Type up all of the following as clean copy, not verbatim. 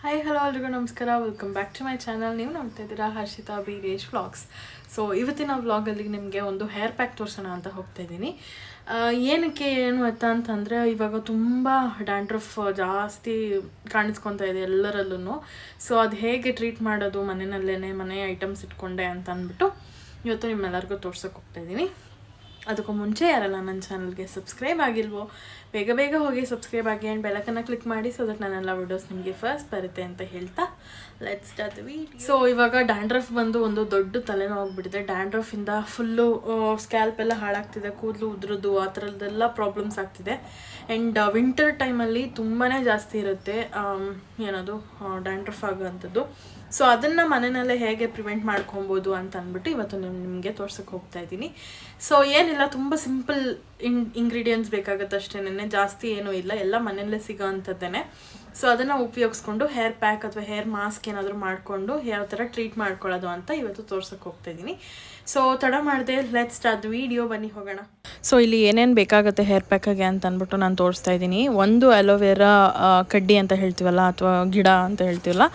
Hi hello ಎಲ್ರಿಗೂ ನಮಸ್ಕಾರ, welcome back to my channel. ನೀವು ನೋಡ್ತಾ ಇದ್ದೀರಾ ಹರ್ಷಿತಾ ಬೀರೇಶ್ ವ್ಲಾಗ್ಸ್. ಸೊ ಇವತ್ತಿನ ವ್ಲಾಗಲ್ಲಿ ನಿಮಗೆ ಒಂದು ಹೇರ್ ಪ್ಯಾಕ್ ತೋರಿಸೋಣ ಅಂತ ಹೋಗ್ತಾ ಇದ್ದೀನಿ. ಏನಕ್ಕೆ ಏನು ಅಂತಂದರೆ ಇವಾಗ ತುಂಬ ಡ್ಯಾಂಡ್ರಫ್ ಜಾಸ್ತಿ ಕಾಣಿಸ್ಕೊತಾ ಇದೆ ಎಲ್ಲರಲ್ಲೂ. ಸೊ ಅದು ಹೇಗೆ ಟ್ರೀಟ್ ಮಾಡೋದು ಮನೆಯಲ್ಲೇ ಮನೆ ಐಟಮ್ಸ್ ಇಟ್ಕೊಂಡೆ ಅಂತ ಅಂದ್ಬಿಟ್ಟು ಇವತ್ತು ನಿಮ್ಮೆಲ್ಲರಿಗೂ ತೋರ್ಸೋಕೆ ಹೋಗ್ತಾ ಇದ್ದೀನಿ. ಅದಕ್ಕೂ ಮುಂಚೆ ಯಾರೆಲ್ಲ ನನ್ನ ಚಾನಲ್ಗೆ ಸಬ್ಸ್ಕ್ರೈಬ್ ಆಗಿಲ್ವೋ ಬೇಗ ಬೇಗ ಹೋಗಿ ಸಬ್ಸ್ಕ್ರೈಬ್ ಆಗಿ ಆ್ಯಂಡ್ ಬೆಲಕನ್ನು ಕ್ಲಿಕ್ ಮಾಡಿ, ಸೊ ದಟ್ ನನ್ನೆಲ್ಲ ವಿಡಿಯೋಸ್ ನಿಮಗೆ ಫಸ್ಟ್ ಬರುತ್ತೆ ಅಂತ ಹೇಳ್ತಾ let's start the video. So ಇವಾಗ ಡ್ಯಾಂಡ್ರಫ್ ಬಂದು ಒಂದು ದೊಡ್ಡ ತಲೆನೋವು ಹೋಗ್ಬಿಟ್ಟಿದೆ. ಡ್ಯಾಂಡ್ರಫಿಂದ ಫುಲ್ಲು ಸ್ಕ್ಯಾಲ್ಪ್ ಎಲ್ಲ ಹಾಳಾಗ್ತಿದೆ, ಕೂದಲು ಉದ್ರದ್ದು ಆ ಥರದ್ದೆಲ್ಲ ಪ್ರಾಬ್ಲಮ್ಸ್ ಆಗ್ತಿದೆ. ಆ್ಯಂಡ್ ವಿಂಟರ್ ಟೈಮಲ್ಲಿ ತುಂಬಾ ಜಾಸ್ತಿ ಇರುತ್ತೆ ಏನದು ಡ್ಯಾಂಡ್ರಫ್ ಆಗೋವಂಥದ್ದು. ಸೊ ಅದನ್ನು ಮನೆಯಲ್ಲೇ ಹೇಗೆ ಪ್ರಿವೆಂಟ್ ಮಾಡ್ಕೊಬೋದು ಅಂತ ಅಂದ್ಬಿಟ್ಟು ಇವತ್ತು ನಿಮಗೆ ತೋರ್ಸೋಕ್ಕೆ ಹೋಗ್ತಾ ಇದ್ದೀನಿ. ಸೊ ಏನಿಲ್ಲ, ತುಂಬ ಸಿಂಪಲ್ ಇಂಗ್ರೀಡಿಯೆಂಟ್ಸ್ ಬೇಕಾಗುತ್ತೆ ಅಷ್ಟೇನೆ, ಜಾಸ್ತಿ ಏನೂ ಇಲ್ಲ, ಎಲ್ಲ ಮನೆಯಲ್ಲೇ ಸಿಗೋ ಅಂಥದ್ದೇನೆ. ಸೊ ಅದನ್ನು ಉಪಯೋಗಿಸ್ಕೊಂಡು ಹೇರ್ ಪ್ಯಾಕ್ ಅಥವಾ ಹೇರ್ ಮಾಸ್ಕ್ ಏನಾದರೂ ಮಾಡಿಕೊಂಡು ಯಾವ ಥರ ಟ್ರೀಟ್ ಮಾಡ್ಕೊಳ್ಳೋದು ಅಂತ ಇವತ್ತು ತೋರ್ಸೋಕ್ಕೆ ಹೋಗ್ತಾ ಇದ್ದೀನಿ. ಸೊ ತಡ ಮಾಡಿದೆ, ಲೆಟ್ಸ್ ಸ್ಟಾರ್ಟ್ ದ ವಿಡಿಯೋ, ಬನ್ನಿ ಹೋಗೋಣ. ಸೊ ಇಲ್ಲಿ ಏನೇನು ಬೇಕಾಗುತ್ತೆ ಹೇರ್ ಪ್ಯಾಕಾಗೆ ಅಂತ ಅಂದ್ಬಿಟ್ಟು ನಾನು ತೋರಿಸ್ತಾ ಇದ್ದೀನಿ. ಒಂದು ಅಲೋವೆರಾ ಕಡ್ಡಿ ಅಂತ ಹೇಳ್ತೀವಲ್ಲ ಅಥವಾ ಗಿಡ ಅಂತ ಹೇಳ್ತೀವಲ್ಲ,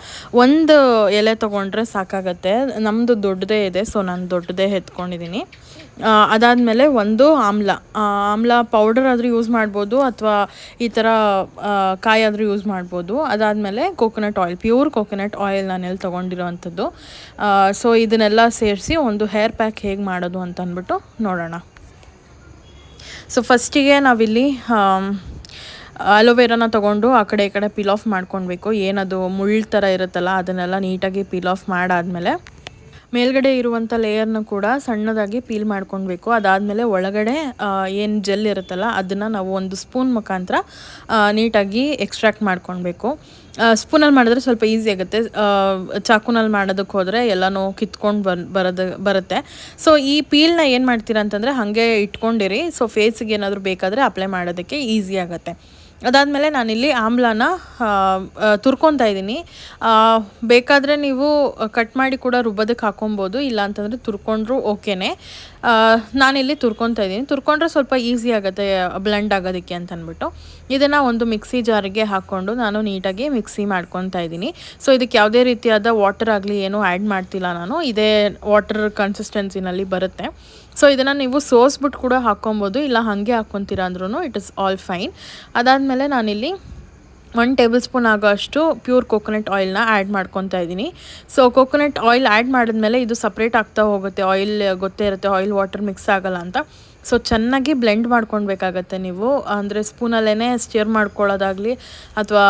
ಒಂದು ಎಲೆ ತೊಗೊಂಡ್ರೆ ಸಾಕಾಗತ್ತೆ. ನಮ್ಮದು ದೊಡ್ಡದೇ ಇದೆ, ಸೊ ನಾನು ದೊಡ್ಡದೇ ಎತ್ಕೊಂಡಿದ್ದೀನಿ. ಅದಾದಮೇಲೆ ಒಂದು ಆಮ್ಲ ಪೌಡರ್ ಆದರೂ ಯೂಸ್ ಮಾಡ್ಬೋದು ಅಥವಾ ಈ ಥರ ಕಾಯಿ ಆದರೂ ಯೂಸ್ ಮಾಡ್ಬೋದು. ಅದಾದಮೇಲೆ coconut oil, pure coconut oil ನಾನೆಲ್ಲಿ ತೊಗೊಂಡಿರೋ ಅಂಥದ್ದು. ಸೊ ಇದನ್ನೆಲ್ಲ ಸೇರಿಸಿ ಒಂದು ಹೇರ್ ಪ್ಯಾಕ್ ಹೇಗೆ ಮಾಡೋದು ಅಂತ ಅಂದ್ಬಿಟ್ಟು ನೋಡೋಣ. ಸೊ ಫಸ್ಟಿಗೆ ನಾವಿಲ್ಲಿ ಅಲೋವೆರಾನ ತೊಗೊಂಡು ಆ ಕಡೆ ಈ ಕಡೆ ಪೀಲ್ ಆಫ್ ಮಾಡ್ಕೊಳ್ಬೇಕು. ಏನದು ಮುಳ್ಳು ಥರ ಇರುತ್ತಲ್ಲ ಅದನ್ನೆಲ್ಲ ನೀಟಾಗಿ ಪೀಲ್ ಆಫ್ ಮಾಡಾದಮೇಲೆ ಮೇಲ್ಗಡೆ ಇರುವಂಥ ಲೇಯರ್ನ ಕೂಡ ಸಣ್ಣದಾಗಿ ಪೀಲ್ ಮಾಡ್ಕೊಳ್ಬೇಕು. ಅದಾದಮೇಲೆ ಒಳಗಡೆ ಏನು ಜೆಲ್ ಇರುತ್ತಲ್ಲ ಅದನ್ನು ನಾವು ಒಂದು ಸ್ಪೂನ್ ಮುಖಾಂತರ ನೀಟಾಗಿ ಎಕ್ಸ್ಟ್ರಾಕ್ಟ್ ಮಾಡ್ಕೊಳ್ಬೇಕು. ಸ್ಪೂನಲ್ಲಿ ಮಾಡಿದ್ರೆ ಸ್ವಲ್ಪ ಈಸಿ ಆಗುತ್ತೆ, ಚಾಕುನಲ್ಲಿ ಮಾಡೋದಕ್ಕೆ ಹೋದರೆ ಎಲ್ಲನೂ ಕಿತ್ಕೊಂಡು ಬರುತ್ತೆ. ಸೊ ಈ ಪೀಲ್ನ ಏನು ಮಾಡ್ತೀರಾ ಅಂತಂದರೆ ಹಾಗೆ ಇಟ್ಕೊಂಡಿರಿ. ಸೊ ಫೇಸಿಗೆ ಏನಾದರೂ ಬೇಕಾದರೆ ಅಪ್ಲೈ ಮಾಡೋದಕ್ಕೆ ಈಸಿ ಆಗುತ್ತೆ. ಅದಾದಮೇಲೆ ನಾನಿಲ್ಲಿ ಆಮ್ಲನ ತುರ್ಕೊತಾ ಇದ್ದೀನಿ. ಬೇಕಾದರೆ ನೀವು ಕಟ್ ಮಾಡಿ ಕೂಡ ರುಬ್ಬೋದಕ್ಕೆ ಹಾಕೊಬೋದು, ಇಲ್ಲ ಅಂತಂದರೆ ತುರ್ಕೊಂಡ್ರೂ ಓಕೆನೇ. ನಾನಿಲ್ಲಿ ತುರ್ಕೊತಾ ಇದ್ದೀನಿ. ತುರ್ಕೊಂಡ್ರೆ ಸ್ವಲ್ಪ ಈಸಿ ಆಗುತ್ತೆ ಬ್ಲೆಂಡ್ ಆಗೋದಕ್ಕೆ ಅಂತ ಅಂದ್ಬಿಟ್ಟು ಇದನ್ನು ಒಂದು ಮಿಕ್ಸಿ ಜಾರಿಗೆ ಹಾಕ್ಕೊಂಡು ನಾನು ನೀಟಾಗಿ ಮಿಕ್ಸಿ ಮಾಡ್ಕೊತಾ ಇದ್ದೀನಿ. ಸೊ ಇದಕ್ಕೆ ಯಾವುದೇ ರೀತಿಯಾದ ವಾಟರ್ ಆಗಲಿ ಏನೂ ಆ್ಯಡ್ ಮಾಡ್ತಿಲ್ಲ ನಾನು, ಇದೇ ವಾಟರ್ ಕನ್ಸಿಸ್ಟೆನ್ಸಿನಲ್ಲಿ ಬರುತ್ತೆ. ಸೊ ಇದನ್ನು ನೀವು ಸೋಸ್ಬಿಟ್ಟು ಕೂಡ ಹಾಕ್ಕೊಬೋದು, ಇಲ್ಲ ಹಾಗೆ ಹಾಕ್ಕೊತೀರ ಅಂದ್ರೂ ಇಟ್ ಇಸ್ ಆಲ್ ಫೈನ್. ಅದಾದಮೇಲೆ ನಾನಿಲ್ಲಿ 1 ಟೇಬಲ್ ಸ್ಪೂನ್ ಆಗೋ ಅಷ್ಟು ಪ್ಯೂರ್ ಕೋಕೋನಟ್ ಆಯಿಲ್ನ ಆ್ಯಡ್ ಮಾಡ್ಕೊತಾ ಇದ್ದೀನಿ. ಸೊ ಕೋಕೋನಟ್ ಆಯಿಲ್ ಆ್ಯಡ್ ಮಾಡಿದ್ಮೇಲೆ ಇದು ಸಪ್ರೇಟ್ ಆಗ್ತಾ ಹೋಗುತ್ತೆ. ಆಯಿಲ್ ಗೊತ್ತೇ ಇರುತ್ತೆ, ಆಯಿಲ್ ವಾಟರ್ ಮಿಕ್ಸ್ ಆಗೋಲ್ಲ ಅಂತ. ಸೊ ಚೆನ್ನಾಗಿ ಬ್ಲೆಂಡ್ ಮಾಡ್ಕೊಳ್ಬೇಕಾಗತ್ತೆ ನೀವು, ಅಂದರೆ ಸ್ಪೂನಲ್ಲೇ ಸ್ಟಿರ್ ಮಾಡ್ಕೊಳ್ಳೋದಾಗಲಿ ಅಥವಾ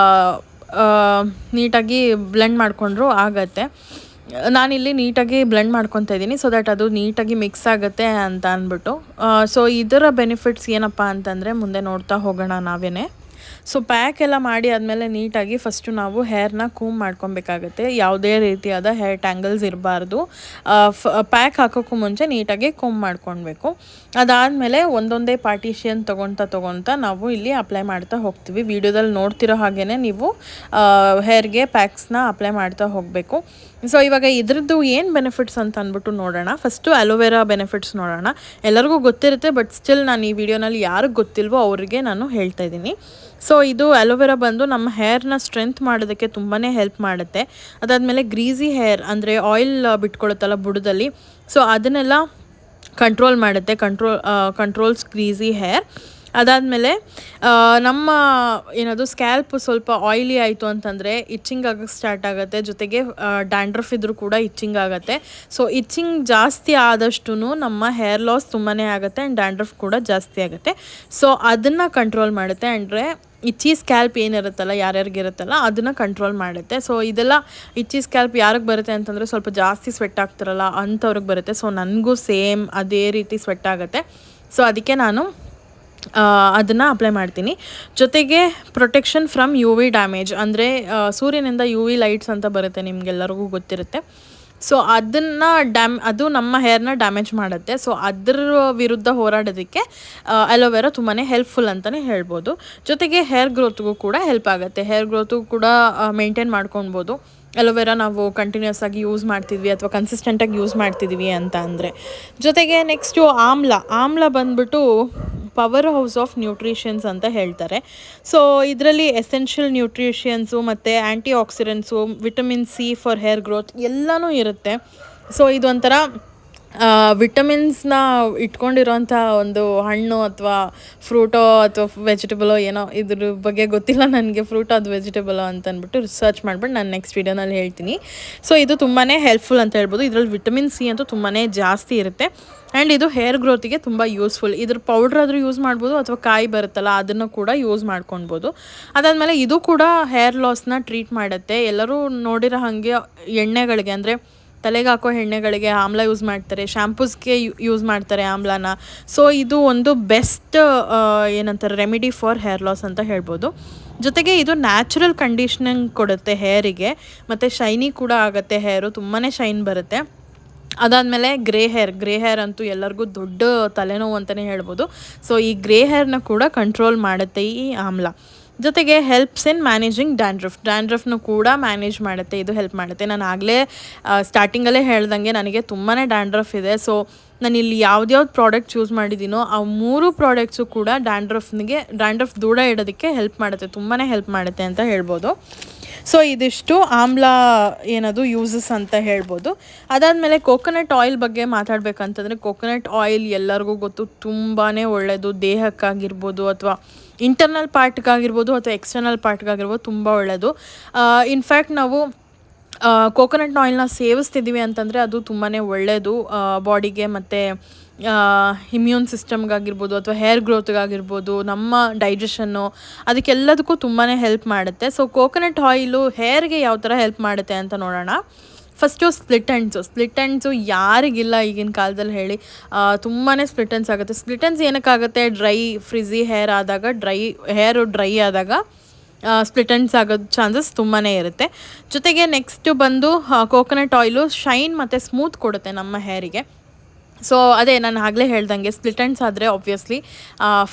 ನೀಟಾಗಿ ಬ್ಲೆಂಡ್ ಮಾಡಿಕೊಂಡ್ರೂ ಆಗತ್ತೆ. ನಾನಿಲ್ಲಿ ನೀಟಾಗಿ ಬ್ಲೆಂಡ್ ಮಾಡ್ಕೊತಾ ಇದ್ದೀನಿ, ಸೊ ದ್ಯಾಟ್ ಅದು ನೀಟಾಗಿ ಮಿಕ್ಸ್ ಆಗುತ್ತೆ ಅಂತ ಅಂದ್ಬಿಟ್ಟು. ಸೊ ಇದರ ಬೆನಿಫಿಟ್ಸ್ ಏನಪ್ಪ ಅಂತಂದರೆ ಮುಂದೆ ನೋಡ್ತಾ ಹೋಗೋಣ ನಾವೇನೆ. ಸೊ ಪ್ಯಾಕ್ ಎಲ್ಲ ಮಾಡಿ ಆದಮೇಲೆ ನೀಟಾಗಿ ಫಸ್ಟು ನಾವು ಹೇರ್ನ ಕೂಮ್ ಮಾಡ್ಕೊಬೇಕಾಗತ್ತೆ. ಯಾವುದೇ ರೀತಿಯಾದ ಹೇರ್ ಟ್ಯಾಂಗಲ್ಸ್ ಇರಬಾರ್ದು. ಪ್ಯಾಕ್ ಹಾಕೋಕ್ಕೂ ಮುಂಚೆ ನೀಟಾಗಿ ಕೂಮ್ ಮಾಡ್ಕೊಳ್ಬೇಕು. ಅದಾದಮೇಲೆ ಒಂದೊಂದೇ ಪಾರ್ಟಿಷಿಯನ್ ತೊಗೊತಾ ನಾವು ಇಲ್ಲಿ ಅಪ್ಲೈ ಮಾಡ್ತಾ ಹೋಗ್ತೀವಿ. ವಿಡಿಯೋದಲ್ಲಿ ನೋಡ್ತಿರೋ ಹಾಗೇ ನೀವು ಹೇರ್ಗೆ ಪ್ಯಾಕ್ಸ್ನ ಅಪ್ಲೈ ಮಾಡ್ತಾ ಹೋಗಬೇಕು. ಸೊ ಇವಾಗ ಇದ್ರದ್ದು ಏನು ಬೆನಿಫಿಟ್ಸ್ ಅಂತ ಅಂದ್ಬಿಟ್ಟು ನೋಡೋಣ. ಫಸ್ಟು ಅಲೋವೆರಾ ಬೆನಿಫಿಟ್ಸ್ ನೋಡೋಣ. ಎಲ್ಲರಿಗೂ ಗೊತ್ತಿರುತ್ತೆ, ಬಟ್ ಸ್ಟಿಲ್ ನಾನು ಈ ವಿಡಿಯೋನಲ್ಲಿ ಯಾರಿಗೆ ಗೊತ್ತಿಲ್ವೋ ಅವರಿಗೆ ನಾನು ಹೇಳ್ತಾ ಇದ್ದೀನಿ. ಸೊ ಇದು ಅಲೋವೆರಾ ಬಂದು ನಮ್ಮ ಹೇರ್ನ ಸ್ಟ್ರೆಂತ್ ಮಾಡೋದಕ್ಕೆ ತುಂಬಾ ಹೆಲ್ಪ್ ಮಾಡುತ್ತೆ. ಅದಾದಮೇಲೆ ಗ್ರೀಸಿ ಹೇರ್ ಅಂದರೆ ಆಯಿಲ್ ಬಿಟ್ಕೊಳುತ್ತಲ್ಲ ಬುಡದಲ್ಲಿ, ಸೊ ಅದನ್ನೆಲ್ಲ ಕಂಟ್ರೋಲ್ ಮಾಡುತ್ತೆ, ಕಂಟ್ರೋಲ್ಸ್ ಗ್ರೀಸಿ ಹೇರ್. ಅದಾದಮೇಲೆ ನಮ್ಮ ಏನದು ಸ್ಕ್ಯಾಲ್ಪ್ ಸ್ವಲ್ಪ ಆಯಿಲಿ ಆಯಿತು ಅಂತಂದರೆ ಇಚ್ಚಿಂಗ್ ಆಗೋಕ್ಕೆ ಸ್ಟಾರ್ಟ್ ಆಗುತ್ತೆ, ಜೊತೆಗೆ ಡ್ಯಾಂಡ್ರಫ್ ಇದ್ರೂ ಕೂಡ ಇಚ್ಚಿಂಗ್ ಆಗುತ್ತೆ. ಸೊ ಇಚ್ಚಿಂಗ್ ಜಾಸ್ತಿ ಆದಷ್ಟು ನಮ್ಮ ಹೇರ್ ಲಾಸ್ ತುಂಬಾ ಆಗುತ್ತೆ ಆ್ಯಂಡ್ ಡ್ಯಾಂಡ್ರಫ್ ಕೂಡ ಜಾಸ್ತಿ ಆಗುತ್ತೆ. ಸೊ ಅದನ್ನು ಕಂಟ್ರೋಲ್ ಮಾಡುತ್ತೆ, ಅಂದರೆ ಇಚ್ಚಿ ಸ್ಕ್ಯಾಲ್ಪ್ ಏನಿರುತ್ತಲ್ಲ ಯಾರ್ಯಾರಿಗಿರುತ್ತಲ್ಲ ಅದನ್ನು ಕಂಟ್ರೋಲ್ ಮಾಡುತ್ತೆ. ಸೊ ಇದೆಲ್ಲ ಇಚ್ಚಿ ಸ್ಕ್ಯಾಲ್ಪ್ ಯಾರಿಗೆ ಬರುತ್ತೆ ಅಂತಂದರೆ ಸ್ವಲ್ಪ ಜಾಸ್ತಿ ಸ್ವೆಟ್ ಆಗ್ತಾರಲ್ಲ ಅಂಥವ್ರಿಗೆ ಬರುತ್ತೆ. ಸೊ ನನಗೂ ಸೇಮ್ ಅದೇ ರೀತಿ ಸ್ವೆಟ್ ಆಗುತ್ತೆ. ಸೊ ಅದಕ್ಕೆ ನಾನು ಅದನ್ನು ಅಪ್ಲೈ ಮಾಡ್ತೀನಿ. ಜೊತೆಗೆ ಪ್ರೊಟೆಕ್ಷನ್ ಫ್ರಮ್ UV ಡ್ಯಾಮೇಜ್, ಅಂದರೆ ಸೂರ್ಯನಿಂದ UV ಲೈಟ್ಸ್ ಅಂತ ಬರುತ್ತೆ, ನಿಮಗೆಲ್ಲರಿಗೂ ಗೊತ್ತಿರುತ್ತೆ. ಸೊ ಅದನ್ನು ಅದು ನಮ್ಮ ಹೇರ್ನ ಡ್ಯಾಮೇಜ್ ಮಾಡುತ್ತೆ. ಸೊ ಅದರ ವಿರುದ್ಧ ಹೋರಾಡೋದಕ್ಕೆ ಅಲೋವೆರಾ ತುಂಬಾ ಹೆಲ್ಪ್ಫುಲ್ ಅಂತಲೇ ಹೇಳ್ಬೋದು. ಜೊತೆಗೆ ಹೇರ್ ಗ್ರೋತ್ಗೂ ಕೂಡ ಹೆಲ್ಪ್ ಆಗುತ್ತೆ, ಹೇರ್ ಗ್ರೋತ್ಗೂ ಕೂಡ ಮೇಂಟೈನ್ ಮಾಡ್ಕೊಳ್ಬೋದು. ಅಲೋವೆರಾ ನಾವು ಕಂಟಿನ್ಯೂಸ್ ಆಗಿ ಯೂಸ್ ಮಾಡ್ತಿದ್ವಿ ಅಥವಾ ಕನ್ಸಿಸ್ಟೆಂಟಾಗಿ ಯೂಸ್ ಮಾಡ್ತಿದ್ವಿ ಅಂತ ಅಂದರೆ. ಜೊತೆಗೆ ನೆಕ್ಸ್ಟು ಆಮ್ಲ ಬಂದ್ಬಿಟ್ಟು ಪವರ್ ಹೌಸ್ ಆಫ್ ನ್ಯೂಟ್ರಿಷನ್ಸ್ ಅಂತ ಹೇಳ್ತಾರೆ. ಸೊ ಇದರಲ್ಲಿ ಎಸೆನ್ಷಿಯಲ್ ನ್ಯೂಟ್ರಿಷನ್ಸು ಮತ್ತು antioxidants, vitamin C for hair growth ಎಲ್ಲನೂ ಇರುತ್ತೆ. ಸೊ ಇದೊಂಥರ ವಿಟಮಿನ್ಸ್ನ ಇಟ್ಕೊಂಡಿರೋಂಥ ಒಂದು ಹಣ್ಣು ಅಥವಾ ಫ್ರೂಟೋ ಅಥವಾ ವೆಜಿಟೇಬಲೋ ಏನೋ, ಇದ್ರ ಬಗ್ಗೆ ಗೊತ್ತಿಲ್ಲ ನನಗೆ, ಫ್ರೂಟೋ ಅದು ವೆಜಿಟೇಬಲೋ ಅಂತ ಅಂದ್ಬಿಟ್ಟು ರಿಸರ್ಚ್ ಮಾಡಿಬಿಟ್ಟು ನಾನು ನೆಕ್ಸ್ಟ್ ವೀಡಿಯೋನಲ್ಲಿ ಹೇಳ್ತೀನಿ. ಸೊ ಇದು ತುಂಬಾ ಹೆಲ್ಪ್ಫುಲ್ ಅಂತ ಹೇಳ್ಬೋದು. ಇದರಲ್ಲಿ ವಿಟಮಿನ್ ಸಿ ಅಂತೂ ತುಂಬಾ ಜಾಸ್ತಿ ಇರುತ್ತೆ. ಆ್ಯಂಡ್ ಇದು ಹೇರ್ ಗ್ರೋತಿಗೆ ತುಂಬ ಯೂಸ್ಫುಲ್. ಇದ್ರ ಪೌಡ್ರ್ ಆದರೂ ಯೂಸ್ ಮಾಡ್ಬೋದು ಅಥವಾ ಕಾಯಿ ಬರುತ್ತಲ್ಲ ಅದನ್ನು ಕೂಡ ಯೂಸ್ ಮಾಡ್ಕೊಳ್ಬೋದು. ಅದಾದಮೇಲೆ ಇದು ಕೂಡ ಹೇರ್ ಲಾಸ್ನ ಟ್ರೀಟ್ ಮಾಡುತ್ತೆ. ಎಲ್ಲರೂ ನೋಡಿರೋ ಹಾಗೆ ಎಣ್ಣೆಗಳಿಗೆ, ಅಂದರೆ ತಲೆಗೆ ಹಾಕೋ ಎಣ್ಣೆಗಳಿಗೆ ಆಮ್ಲ ಯೂಸ್ ಮಾಡ್ತಾರೆ, ಶ್ಯಾಂಪೂಸ್ಗೆ ಯೂಸ್ ಮಾಡ್ತಾರೆ ಆಮ್ಲನ. ಸೊ ಇದು ಒಂದು ಬೆಸ್ಟ್ ಏನಂತಾರೆ ರೆಮಿಡಿ ಫಾರ್ ಹೇರ್ ಲಾಸ್ ಅಂತ ಹೇಳ್ಬೋದು. ಜೊತೆಗೆ ಇದು ನ್ಯಾಚುರಲ್ ಕಂಡೀಷ್ನಿಂಗ್ ಕೊಡುತ್ತೆ ಹೇರಿಗೆ, ಮತ್ತು ಶೈನಿ ಕೂಡ ಆಗುತ್ತೆ, ಹೇರು ತುಂಬಾ ಶೈನ್ ಬರುತ್ತೆ. ಅದಾದಮೇಲೆ ಗ್ರೇ ಹೇರ್ ಅಂತೂ ಎಲ್ಲರಿಗೂ ದೊಡ್ಡ ತಲೆನೋವು ಅಂತಲೇ ಹೇಳ್ಬೋದು. ಸೊ ಈ ಗ್ರೇ ಹೇರ್ನ ಕೂಡ ಕಂಟ್ರೋಲ್ ಮಾಡುತ್ತೆ ಈ ಆಮ್ಲ. ಜೊತೆಗೆ ಹೆಲ್ಪ್ಸ್ ಇನ್ ಮ್ಯಾನೇಜಿಂಗ್ ಡ್ಯಾಂಡ್ರಫ್ನು ಕೂಡ ಮ್ಯಾನೇಜ್ ಮಾಡುತ್ತೆ, ಇದು ಹೆಲ್ಪ್ ಮಾಡುತ್ತೆ. ನಾನು ಆಗಲೇ ಸ್ಟಾರ್ಟಿಂಗಲ್ಲೇ ಹೇಳ್ದಂಗೆ ನನಗೆ ತುಂಬಾ ಡ್ಯಾಂಡ್ರಫ್ ಇದೆ. ಸೊ ನಾನು ಇಲ್ಲಿ ಯಾವ್ದ್ಯಾವ್ದು ಪ್ರಾಡಕ್ಟ್ಸ್ ಯೂಸ್ ಮಾಡಿದ್ದೀನೋ ಆ 3 ಪ್ರಾಡಕ್ಟ್ಸು ಕೂಡ ಡ್ಯಾಂಡ್ರಫ್ ದೂರ ಇಡೋದಕ್ಕೆ ಹೆಲ್ಪ್ ಮಾಡುತ್ತೆ, ತುಂಬಾ ಹೆಲ್ಪ್ ಮಾಡುತ್ತೆ ಅಂತ ಹೇಳ್ಬೋದು. ಸೊ ಇದಿಷ್ಟು ಆಮ್ಲ ಏನದು ಯೂಸಸ್ ಅಂತ ಹೇಳ್ಬೋದು. ಅದಾದಮೇಲೆ ಕೋಕೋನಟ್ ಆಯಿಲ್ ಬಗ್ಗೆ ಮಾತಾಡಬೇಕಂತಂದರೆ, ಕೋಕೋನಟ್ ಆಯಿಲ್ ಎಲ್ಲರಿಗೂ ಗೊತ್ತು, ತುಂಬಾ ಒಳ್ಳೆಯದು ದೇಹಕ್ಕಾಗಿರ್ಬೋದು ಅಥವಾ ಇಂಟರ್ನಲ್ ಪಾರ್ಟ್ಗಾಗಿರ್ಬೋದು ಅಥವಾ ಎಕ್ಸ್ಟರ್ನಲ್ ಪಾರ್ಟ್ಗಾಗಿರ್ಬೋದು, ತುಂಬ ಒಳ್ಳೆಯದು. ಇನ್ಫ್ಯಾಕ್ಟ್ ನಾವು ಕೋಕೋನಟ್ ಆಯಿಲ್ನ ಸೇವಿಸ್ತಿದ್ದೀವಿ ಅಂತಂದರೆ ಅದು ತುಂಬಾ ಒಳ್ಳೆಯದು ಬಾಡಿಗೆ, ಮತ್ತು ಇಮ್ಯೂನ್ ಸಿಸ್ಟಮ್ಗಾಗಿರ್ಬೋದು ಅಥವಾ ಹೇರ್ ಗ್ರೋತ್ಗಾಗಿರ್ಬೋದು, ನಮ್ಮ ಡೈಜೆಷನ್ನು, ಅದಕ್ಕೆಲ್ಲದಕ್ಕೂ ತುಂಬಾ ಹೆಲ್ಪ್ ಮಾಡುತ್ತೆ. ಸೊ ಕೋಕೋನಟ್ ಆಯಿಲು ಹೇರ್ಗೆ ಯಾವ ಥರ ಹೆಲ್ಪ್ ಮಾಡುತ್ತೆ ಅಂತ ನೋಡೋಣ. ಫಸ್ಟು ಸ್ಪ್ಲಿಟ್ ಎಂಡ್ಸು ಯಾರಿಗಿಲ್ಲ ಈಗಿನ ಕಾಲದಲ್ಲಿ ಹೇಳಿ, ತುಂಬಾ ಸ್ಪ್ಲಿಟ್ ಎಂಡ್ಸ್ ಆಗುತ್ತೆ. ಸ್ಪ್ಲಿಟ್ ಎಂಡ್ಸ್ ಏನಕ್ಕಾಗುತ್ತೆ? ಫ್ರಿಝಿ ಹೇರ್ ಆದಾಗ, ಡ್ರೈ ಆದಾಗ ಸ್ಪ್ಲಿಟ್ ಎಂಡ್ಸ್ ಆಗೋದು ಚಾನ್ಸಸ್ ತುಂಬಾ ಇರುತ್ತೆ. ಜೊತೆಗೆ ನೆಕ್ಸ್ಟ್ ಬಂದು ಕೋಕೋನಟ್ ಆಯಿಲು ಶೈನ್ ಮತ್ತು ಸ್ಮೂತ್ ಕೊಡುತ್ತೆ ನಮ್ಮ ಹೇರಿಗೆ. ಸೊ ಅದೇ ನಾನು ಆಗಲೇ ಹೇಳ್ದಂಗೆ ಸ್ಪ್ಲಿಟ್ ಎಂಡ್ಸ್ ಆದರೆ ಆಬ್ವಿಯಸ್ಲಿ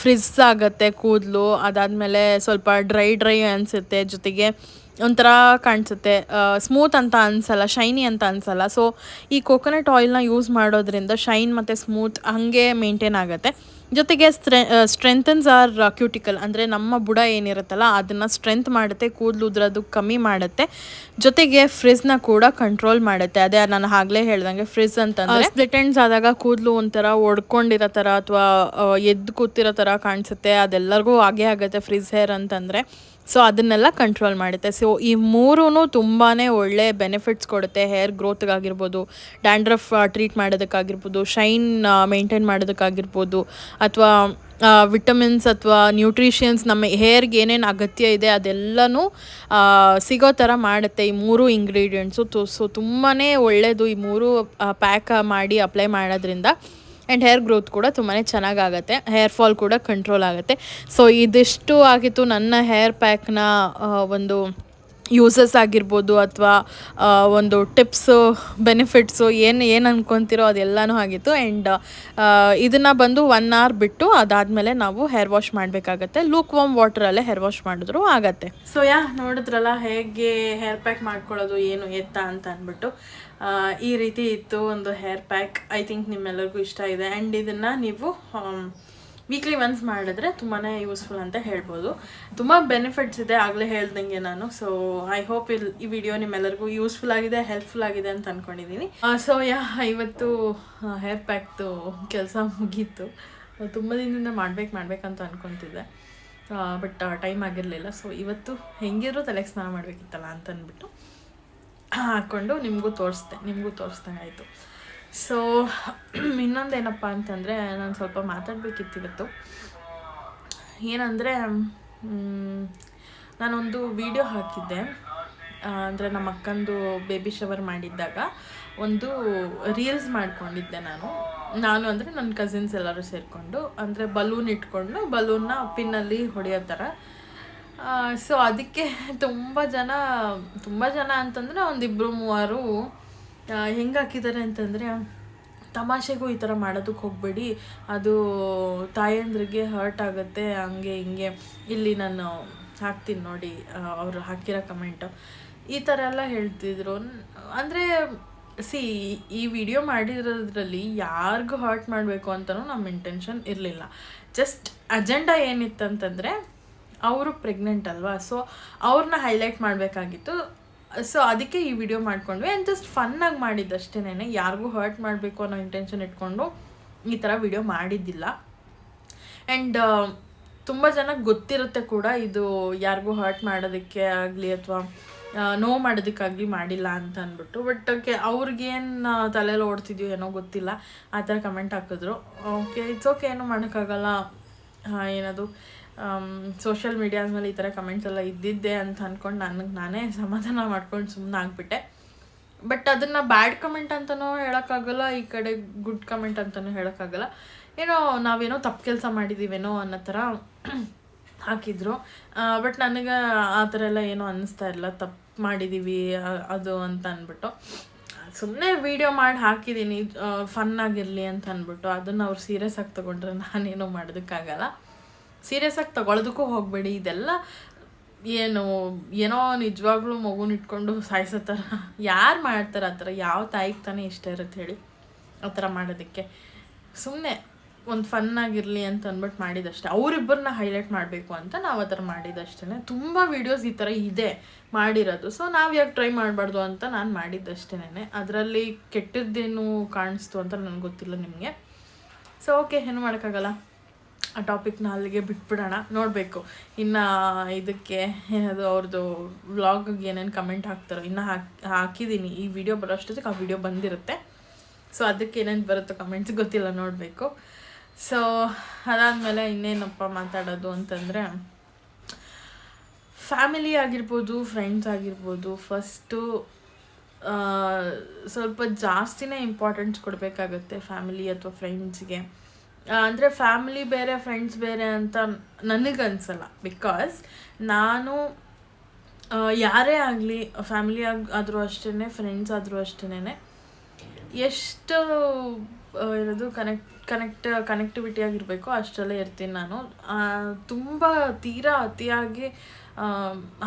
ಫ್ರಿಜ್ ಆಗುತ್ತೆ ಕೂದಲು, ಅದಾದಮೇಲೆ ಸ್ವಲ್ಪ ಡ್ರೈ ಅನಿಸುತ್ತೆ, ಜೊತೆಗೆ ಒಂಥರ ಕಾಣಿಸುತ್ತೆ, ಸ್ಮೂತ್ ಅಂತ ಅನಿಸಲ್ಲ, ಶೈನಿ ಅಂತ ಅನಿಸಲ್ಲ. ಸೊ ಈ ಕೋಕೋನಟ್ ಆಯಿಲ್ನ ಯೂಸ್ ಮಾಡೋದ್ರಿಂದ ಶೈನ್ ಮತ್ತು ಸ್ಮೂತ್ ಹಾಗೆ ಮೇಂಟೈನ್ ಆಗುತ್ತೆ. ಜೊತೆಗೆ ಸ್ಟ್ರೆಂಥನ್ಸ್ ಆರ್ ಕ್ಯೂಟಿಕಲ್, ಅಂದರೆ ನಮ್ಮ ಬುಡ ಏನಿರುತ್ತಲ್ಲ ಅದನ್ನು ಸ್ಟ್ರೆಂತ್ ಮಾಡುತ್ತೆ, ಕೂದಲು ಉದ್ರೋದು ಕಮ್ಮಿ ಮಾಡುತ್ತೆ. ಜೊತೆಗೆ ಫ್ರಿಜ್ನ ಕೂಡ ಕಂಟ್ರೋಲ್ ಮಾಡುತ್ತೆ. ಅದೇ ನಾನು ಆಗಲೇ ಹೇಳ್ದಂಗೆ ಫ್ರಿಜ್ ಅಂತಂದರೆ ಸ್ಪ್ಲಿಟ್ ಎಂಡ್ಸ್ ಆದಾಗ ಕೂದಲು ಒಂಥರ ಒಡ್ಕೊಂಡಿರೋ ಥರ ಅಥವಾ ಎದ್ದು ಕೂತಿರೋ ಥರ ಕಾಣಿಸುತ್ತೆ, ಅದೆಲ್ಲರಿಗೂ ಹಾಗೇ ಆಗುತ್ತೆ ಫ್ರಿಜ್ ಹೇರ್ ಅಂತಂದರೆ. ಸೊ ಅದನ್ನೆಲ್ಲ ಕಂಟ್ರೋಲ್ ಮಾಡುತ್ತೆ. ಸೊ ಈ 3 ತುಂಬಾ ಒಳ್ಳೆ ಬೆನಿಫಿಟ್ಸ್ ಕೊಡುತ್ತೆ ಹೇರ್ ಗ್ರೋತ್ಗಾಗಿರ್ಬೋದು, ಡ್ಯಾಂಡ್ರಫ್ ಟ್ರೀಟ್ ಮಾಡೋದಕ್ಕಾಗಿರ್ಬೋದು, ಶೈನ್ ಮೇಂಟೈನ್ ಮಾಡೋದಕ್ಕಾಗಿರ್ಬೋದು, ಅಥವಾ ವಿಟಮಿನ್ಸ್ ಅಥವಾ ನ್ಯೂಟ್ರಿಷನ್ಸ್ ನಮ್ಮ ಹೇರ್ಗೆ ಏನೇನು ಅಗತ್ಯ ಇದೆ ಅದೆಲ್ಲನೂ ಸಿಗೋ ಥರ ಮಾಡುತ್ತೆ ಈ 3 ಇಂಗ್ರೀಡಿಯೆಂಟ್ಸು. ಸೊ ತುಂಬಾ ಒಳ್ಳೆಯದು ಈ 3 ಪ್ಯಾಕ್ ಮಾಡಿ ಅಪ್ಲೈ ಮಾಡೋದ್ರಿಂದ. ಆ್ಯಂಡ್ ಹೇರ್ ಗ್ರೋತ್ ಕೂಡ ತುಂಬಾ ಚೆನ್ನಾಗಾಗತ್ತೆ, ಹೇರ್ ಫಾಲ್ ಕೂಡ ಕಂಟ್ರೋಲ್ ಆಗುತ್ತೆ. ಸೊ ಇದಿಷ್ಟು ಆಗಿತ್ತು ನನ್ನ ಹೇರ್ ಪ್ಯಾಕ್ನ ಒಂದು ಯೂಸಸ್ ಆಗಿರ್ಬೋದು ಅಥವಾ ಒಂದು ಟಿಪ್ಸು, ಬೆನಿಫಿಟ್ಸು, ಏನು ಅಂದ್ಕೊತಿರೋ ಅದೆಲ್ಲನೂ ಆಗಿತ್ತು. ಆ್ಯಂಡ್ ಇದನ್ನು ಬಂದು 1 hour ಬಿಟ್ಟು ಅದಾದಮೇಲೆ ನಾವು ಹೇರ್ ವಾಶ್ ಮಾಡಬೇಕಾಗತ್ತೆ. ಲೂಕ್ ವಾರ್ಮ್ ವಾಟ್ರಲ್ಲೇ ಹೇರ್ ವಾಶ್ ಮಾಡಿದ್ರು ಆಗುತ್ತೆ. ಸೊ ನೋಡಿದ್ರಲ್ಲ ಹೇಗೆ ಹೇರ್ ಪ್ಯಾಕ್ ಮಾಡ್ಕೊಳ್ಳೋದು ಏನು ಎತ್ತ ಅಂತ ಅಂದ್ಬಿಟ್ಟು. ಈ ರೀತಿ ಇತ್ತು ಒಂದು ಹೇರ್ ಪ್ಯಾಕ್. ಐ ಥಿಂಕ್ ನಿಮ್ಮೆಲ್ಲರಿಗೂ ಇಷ್ಟ ಇದೆ. ಆ್ಯಂಡ್ ಇದನ್ನು ನೀವು ವೀಕ್ಲಿ ಒನ್ಸ್ ಮಾಡಿದ್ರೆ ತುಂಬಾ ಯೂಸ್ಫುಲ್ ಅಂತ ಹೇಳ್ಬೋದು. ತುಂಬ ಬೆನಿಫಿಟ್ಸ್ ಇದೆ ಆಗಲೇ ಹೇಳ್ದಂಗೆ ನಾನು. ಸೊ ಐ ಹೋಪ್ ಈ ವಿಡಿಯೋ ನಿಮ್ಮೆಲ್ಲರಿಗೂ ಯೂಸ್ಫುಲ್ ಆಗಿದೆ, ಹೆಲ್ಪ್ಫುಲ್ ಆಗಿದೆ ಅಂತ ಅಂದ್ಕೊಂಡಿದ್ದೀನಿ. ಸೊ ಇವತ್ತು ಹೇರ್ ಪ್ಯಾಕ್ದು ಕೆಲಸ ಮುಗೀತು. ತುಂಬ ದಿನದಿಂದ ಮಾಡ್ಬೇಕಂತ ಅಂದ್ಕೊತಿದ್ದೆ, ಬಟ್ ಟೈಮ್ ಆಗಿರಲಿಲ್ಲ. ಸೊ ಇವತ್ತು ಹೆಂಗಿದ್ರು ತಲೆಗೆ ಸ್ನಾನ ಮಾಡಬೇಕಿತ್ತಲ್ಲ ಅಂತ ಅಂದ್ಬಿಟ್ಟು ಹಾಕ್ಕೊಂಡು ನಿಮಗೂ ತೋರಿಸ್ದಂಗೆ ಆಯಿತು. ಸೊ ಇನ್ನೊಂದೇನಪ್ಪ ಅಂತಂದರೆ, ನಾನು ಸ್ವಲ್ಪ ಮಾತಾಡಬೇಕಿತ್ತು ಇವತ್ತು. ಏನಂದರೆ ನಾನೊಂದು ವಿಡಿಯೋ ಹಾಕಿದ್ದೆ, ಅಂದರೆ ನಮ್ಮ ಅಕ್ಕಂದು ಬೇಬಿ ಶವರ್ ಮಾಡಿದ್ದಾಗ ಒಂದು ರೀಲ್ಸ್ ಮಾಡ್ಕೊಂಡಿದ್ದೆ ನಾನು ಅಂದರೆ ನನ್ನ ಕಸಿನ್ಸ್ ಎಲ್ಲರೂ ಸೇರಿಕೊಂಡು, ಅಂದರೆ ಬಲೂನ್ ಇಟ್ಕೊಂಡು ಬಲೂನ್ನ ಪಿನ್ನಲ್ಲಿ ಹೊಡೆಯೋ ಥರ. ಸೊ ಅದಕ್ಕೆ ತುಂಬ ಜನ ಅಂತಂದರೆ 1-2-3 ಹೆಂಗೆ ಹಾಕಿದ್ದಾರೆ ಅಂತಂದರೆ, ತಮಾಷೆಗೂ ಈ ಥರ ಮಾಡೋದಕ್ಕೆ ಹೋಗಬೇಡಿ, ಅದು ತಾಯಂದ್ರಿಗೆ ಹರ್ಟ್ ಆಗುತ್ತೆ, ಹಂಗೆ ಹಿಂಗೆ. ಇಲ್ಲಿ ನಾನು ಹಾಕ್ತೀನಿ ನೋಡಿ ಅವರು ಹಾಕಿರೋ ಕಮೆಂಟು. ಈ ಥರ ಎಲ್ಲ ಹೇಳ್ತಿದ್ರು. ಅಂದರೆ ಈ ವಿಡಿಯೋ ಮಾಡಿರೋದ್ರಲ್ಲಿ ಯಾರಿಗೂ ಹರ್ಟ್ ಮಾಡಬೇಕು ಅಂತಲೂ ನಮ್ಮ ಇಂಟೆನ್ಷನ್ ಇರಲಿಲ್ಲ. ಜಸ್ಟ್ ಅಜೆಂಡಾ ಏನಿತ್ತಂತಂದರೆ ಅವರು ಪ್ರೆಗ್ನೆಂಟ್ ಅಲ್ವಾ, ಸೊ ಅವ್ರನ್ನ ಹೈಲೈಟ್ ಮಾಡಬೇಕಾಗಿತ್ತು. ಸೊ ಅದಕ್ಕೆ ಈ ವಿಡಿಯೋ ಮಾಡ್ಕೊಂಡ್ವಿ. ಆ್ಯಂಡ್ ಜಸ್ಟ್ ಫನ್ನಾಗಿ ಮಾಡಿದ್ದಷ್ಟೇನೆ, ಯಾರಿಗೂ ಹರ್ಟ್ ಮಾಡಬೇಕು ಅನ್ನೋ ಇಂಟೆನ್ಷನ್ ಇಟ್ಕೊಂಡು ಈ ಥರ ವಿಡಿಯೋ ಮಾಡಿದ್ದಿಲ್ಲ. ಆ್ಯಂಡ್ ತುಂಬ ಜನಕ್ಕೆ ಗೊತ್ತಿರುತ್ತೆ ಕೂಡ ಇದು ಯಾರಿಗೂ ಹರ್ಟ್ ಮಾಡೋದಕ್ಕೆ ಆಗಲಿ ಅಥವಾ ನೋವು ಮಾಡೋದಕ್ಕಾಗಲಿ ಮಾಡಿಲ್ಲ ಅಂತ ಅಂದ್ಬಿಟ್ಟು. ಬಟ್ ಅವ್ರಿಗೇನು ತಲೆಯಲ್ಲಿ ಓಡ್ತಿದ್ಯೋ ಏನೋ ಗೊತ್ತಿಲ್ಲ, ಆ ಥರ ಕಮೆಂಟ್ ಹಾಕಿದ್ರು. ಓಕೆ, ಇಟ್ಸ್ ಓಕೆ, ಏನೂ ಮಾಡೋಕ್ಕಾಗಲ್ಲ. ಏನದು ಸೋಷಿಯಲ್ ಮೀಡಿಯಾದ ಮೇಲೆ ಈ ಥರ ಕಮೆಂಟ್ಸ್ ಎಲ್ಲ ಇದ್ದಿದ್ದೆ ಅಂತ ಅಂದ್ಕೊಂಡು ನಾನೇ ಸಮಾಧಾನ ಮಾಡ್ಕೊಂಡು ಸುಮ್ಮನೆ ಆಗಿಬಿಟ್ಟೆ. ಬಟ್ ಅದನ್ನು ಬ್ಯಾಡ್ ಕಮೆಂಟ್ ಅಂತಲೂ ಹೇಳೋಕ್ಕಾಗಲ್ಲ, ಈ ಕಡೆ ಗುಡ್ ಕಮೆಂಟ್ ಅಂತಲೂ ಹೇಳೋಕ್ಕಾಗಲ್ಲ. ಏನೋ ನಾವೇನೋ ತಪ್ಪು ಕೆಲಸ ಮಾಡಿದ್ದೀವೇನೋ ಅನ್ನೋ ಥರ ಹಾಕಿದ್ರು. ಬಟ್ ನನಗೆ ಆ ಥರ ಎಲ್ಲ ಏನೂ ಅನ್ನಿಸ್ತಾ ಇಲ್ಲ, ತಪ್ಪು ಮಾಡಿದ್ದೀವಿ ಅದು ಅಂತ ಅಂದ್ಬಿಟ್ಟು. ಸುಮ್ಮನೆ ವೀಡಿಯೋ ಮಾಡಿ ಹಾಕಿದ್ದೀನಿ ಫನ್ನಾಗಿರಲಿ ಅಂತ ಅಂದ್ಬಿಟ್ಟು. ಅದನ್ನು ಅವ್ರು ಸೀರಿಯಸ್ ಆಗಿ ತೊಗೊಂಡ್ರೆ ನಾನೇನೋ ಮಾಡೋದಕ್ಕಾಗಲ್ಲ. ಸೀರಿಯಸ್ ಆಗಿ ತೊಗೊಳೋದಕ್ಕೂ ಹೋಗಬೇಡಿ. ಇದೆಲ್ಲ ಏನೋ ನಿಜವಾಗ್ಲೂ ಮಗುನ ಇಟ್ಕೊಂಡು ಸಾಯಿಸೋ ಥರ ಯಾರು ಮಾಡ್ತಾರೆ ಆ ಥರ? ಯಾವ ತಾಯಿಗೆ ತಾನೇ ಇಷ್ಟ ಇರುತ್ತೆ ಹೇಳಿ ಆ ಥರ ಮಾಡೋದಕ್ಕೆ? ಸುಮ್ಮನೆ ಒಂದು ಫನ್ನಾಗಿರಲಿ ಅಂತ ಅಂದ್ಬಿಟ್ಟು ಮಾಡಿದಷ್ಟೇ. ಅವರಿಬ್ಬರನ್ನ ಹೈಲೈಟ್ ಮಾಡಬೇಕು ಅಂತ ನಾವು ಆ ಥರ ಮಾಡಿದ್ದಷ್ಟೇ. ತುಂಬ ವೀಡಿಯೋಸ್ ಈ ಥರ ಇದೆ ಮಾಡಿರೋದು, ಸೊ ನಾವು ಯಾಕೆ ಟ್ರೈ ಮಾಡಬಾರ್ದು ಅಂತ ನಾನು ಮಾಡಿದ್ದಷ್ಟೇ. ಅದರಲ್ಲಿ ಕೆಟ್ಟದ್ದೇನು ಕಾಣಿಸ್ತು ಅಂತ ನನಗೆ ಗೊತ್ತಿಲ್ಲ ನಿಮಗೆ. ಸೊ ಓಕೆ, ಏನು ಮಾಡೋಕ್ಕಾಗಲ್ಲ. ಆ ಟಾಪಿಕ್ನ ಅಲ್ಲಿಗೆ ಬಿಟ್ಬಿಡೋಣ. ನೋಡಬೇಕು ಇನ್ನು ಇದಕ್ಕೆ ಏನದು ಅವ್ರದ್ದು ವ್ಲಾಗಿಗೆ ಏನೇನು ಕಮೆಂಟ್ ಹಾಕ್ತಾರೋ. ಇನ್ನು ಹಾಕಿದ್ದೀನಿ, ಈ ವಿಡಿಯೋ ಬರೋ ಅಷ್ಟೊತ್ತಿಗೆ ಆ ವಿಡಿಯೋ ಬಂದಿರುತ್ತೆ. ಸೊ ಅದಕ್ಕೆ ಏನೇನು ಬರುತ್ತೋ ಕಮೆಂಟ್ಸ್ ಗೊತ್ತಿಲ್ಲ, ನೋಡಬೇಕು. ಸೊ ಅದಾದಮೇಲೆ ಇನ್ನೇನಪ್ಪ ಮಾತಾಡೋದು ಅಂತಂದರೆ, ಫ್ಯಾಮಿಲಿ ಆಗಿರ್ಬೋದು, ಫ್ರೆಂಡ್ಸ್ ಆಗಿರ್ಬೋದು, ಫಸ್ಟು ಸ್ವಲ್ಪ ಜಾಸ್ತಿನೇ ಇಂಪಾರ್ಟೆನ್ಸ್ ಕೊಡಬೇಕಾಗತ್ತೆ ಫ್ಯಾಮಿಲಿ ಅಥವಾ ಫ್ರೆಂಡ್ಸ್ಗೆ. ಅಂದರೆ ಫ್ಯಾಮಿಲಿ ಬೇರೆ ಫ್ರೆಂಡ್ಸ್ ಬೇರೆ ಅಂತ ನನಗನ್ಸಲ್ಲ. ಬಿಕಾಸ್ ನಾನು ಯಾರೇ ಆಗಲಿ, ಫ್ಯಾಮಿಲಿ ಆದರೂ ಅಷ್ಟೇ, ಫ್ರೆಂಡ್ಸ್ ಆದರೂ ಅಷ್ಟೇ, ಎಷ್ಟು ಇರೋದು ಕನೆಕ್ಟಿವಿಟಿ ಆಗಿರಬೇಕು ಅಷ್ಟರಲ್ಲೇ ಇರ್ತೀನಿ ನಾನು. ತುಂಬ ತೀರಾ ಅತಿಯಾಗಿ